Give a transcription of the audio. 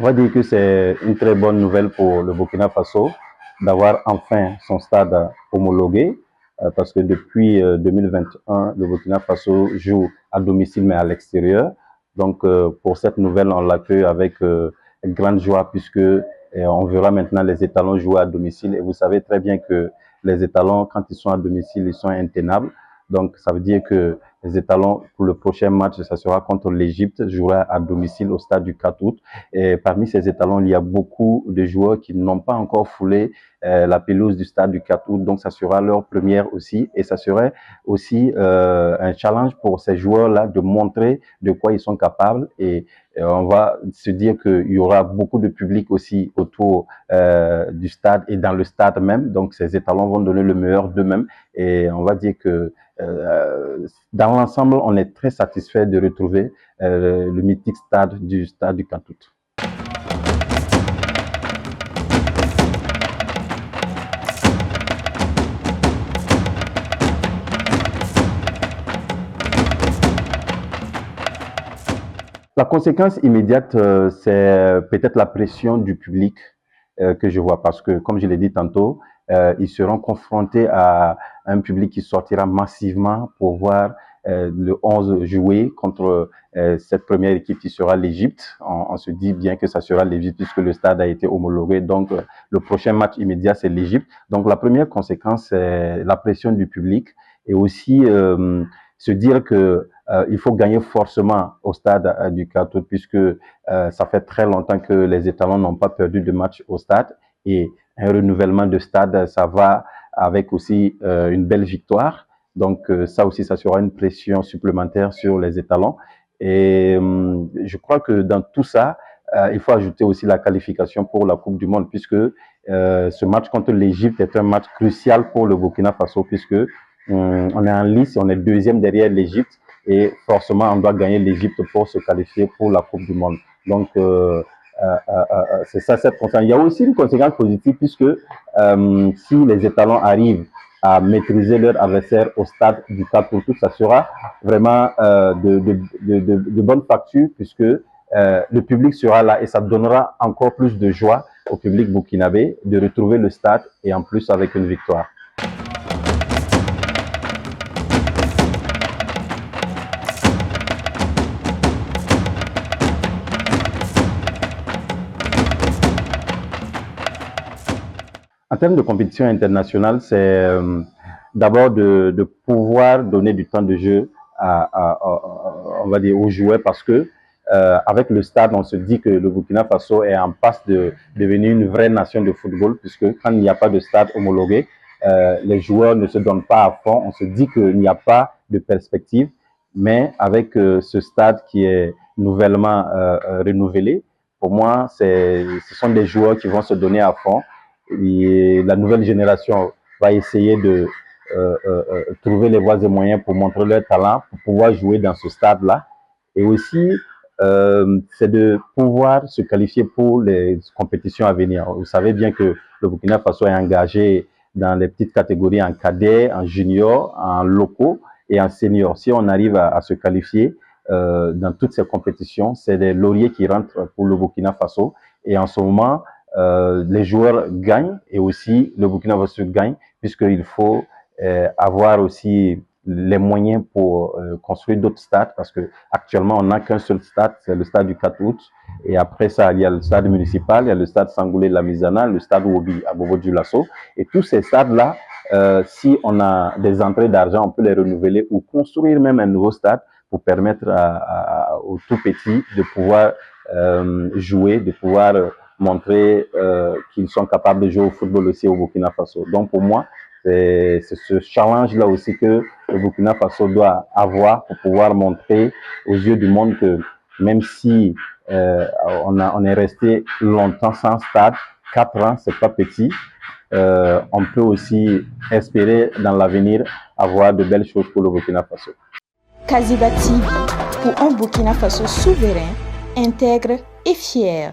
On va dire que c'est une très bonne nouvelle pour le Burkina Faso d'avoir enfin son stade homologué parce que depuis 2021, le Burkina Faso joue à domicile mais à l'extérieur. Donc pour cette nouvelle, on l'accueille avec grande joie puisque on verra maintenant les étalons jouer à domicile et vous savez très bien que les étalons, quand ils sont à domicile, ils sont intenables. Donc ça veut dire que les étalons, pour le prochain match, ça sera contre l'Égypte, jouera à domicile au stade du 4 août. Et parmi ces étalons, il y a beaucoup de joueurs qui n'ont pas encore foulé la pelouse du stade du 4 août. Donc, ça sera leur première aussi. Et ça serait aussi un challenge pour ces joueurs-là de montrer de quoi ils sont capables. Et on va se dire qu'il y aura beaucoup de public aussi autour du stade et dans le stade même. Donc, ces étalons vont donner le meilleur d'eux-mêmes. Et on va dire que dans l'ensemble, on est très satisfait de retrouver le mythique stade du 4 août. La conséquence immédiate, c'est peut-être la pression du public que je vois parce que, comme je l'ai dit tantôt, ils seront confrontés à un public qui sortira massivement pour voir le 11 jouer contre cette première équipe qui sera l'Égypte. On se dit bien que ça sera l'Égypte puisque le stade a été homologué. Donc, le prochain match immédiat, c'est l'Égypte. Donc, la première conséquence, c'est la pression du public et aussi se dire que il faut gagner forcément au stade du 4 août puisque ça fait très longtemps que les étalons n'ont pas perdu de match au stade et un renouvellement de stade, ça va avec aussi une belle victoire. Donc ça aussi, ça sera une pression supplémentaire sur les étalons. Et je crois que dans tout ça, il faut ajouter aussi la qualification pour la Coupe du Monde puisque ce match contre l'Égypte est un match crucial pour le Burkina Faso puisque on est en lice, on est deuxième derrière l'Égypte et forcément on doit gagner l'Égypte pour se qualifier pour la Coupe du Monde. Donc c'est ça cette conséquence. Il y a aussi une conséquence positive puisque si les étalons arrivent à maîtriser leur adversaire au stade du 4 août, ça sera vraiment de bonne facture puisque le public sera là et ça donnera encore plus de joie au public burkinabé de retrouver le stade et en plus avec une victoire. En termes de compétition internationale, c'est d'abord de pouvoir donner du temps de jeu on va dire, aux joueurs parce que avec le stade, on se dit que le Burkina Faso est en passe de devenir une vraie nation de football puisque quand il n'y a pas de stade homologué, les joueurs ne se donnent pas à fond. On se dit qu'il n'y a pas de perspective, mais avec ce stade qui est nouvellement renouvelé, pour moi, ce sont des joueurs qui vont se donner à fond. Et la nouvelle génération va essayer de trouver les voies et moyens pour montrer leur talent, pour pouvoir jouer dans ce stade-là. Et aussi, c'est de pouvoir se qualifier pour les compétitions à venir. Vous savez bien que le Burkina Faso est engagé dans les petites catégories en cadet, en junior, en locaux et en senior. Si on arrive à se qualifier dans toutes ces compétitions, c'est des lauriers qui rentrent pour le Burkina Faso. Et en ce moment, les joueurs gagnent et aussi le Burkina Faso gagne puisqu'il faut avoir aussi les moyens pour construire d'autres stades parce que actuellement on n'a qu'un seul stade, c'est le stade du 4 août et après ça il y a le stade municipal, il y a le stade Sangoulé-Lamizana, le stade Wobi à Bobo-Dioulasso et tous ces stades-là, si on a des entrées d'argent, on peut les renouveler ou construire même un nouveau stade pour permettre aux tout petits de pouvoir jouer, de pouvoir montrer qu'ils sont capables de jouer au football aussi au Burkina Faso. Donc pour moi, c'est ce challenge-là aussi que le Burkina Faso doit avoir pour pouvoir montrer aux yeux du monde que même si on est resté longtemps sans stade, 4 ans, c'est pas petit, on peut aussi espérer dans l'avenir avoir de belles choses pour le Burkina Faso. Kaziba TV, pour un Burkina Faso souverain, intègre et fier.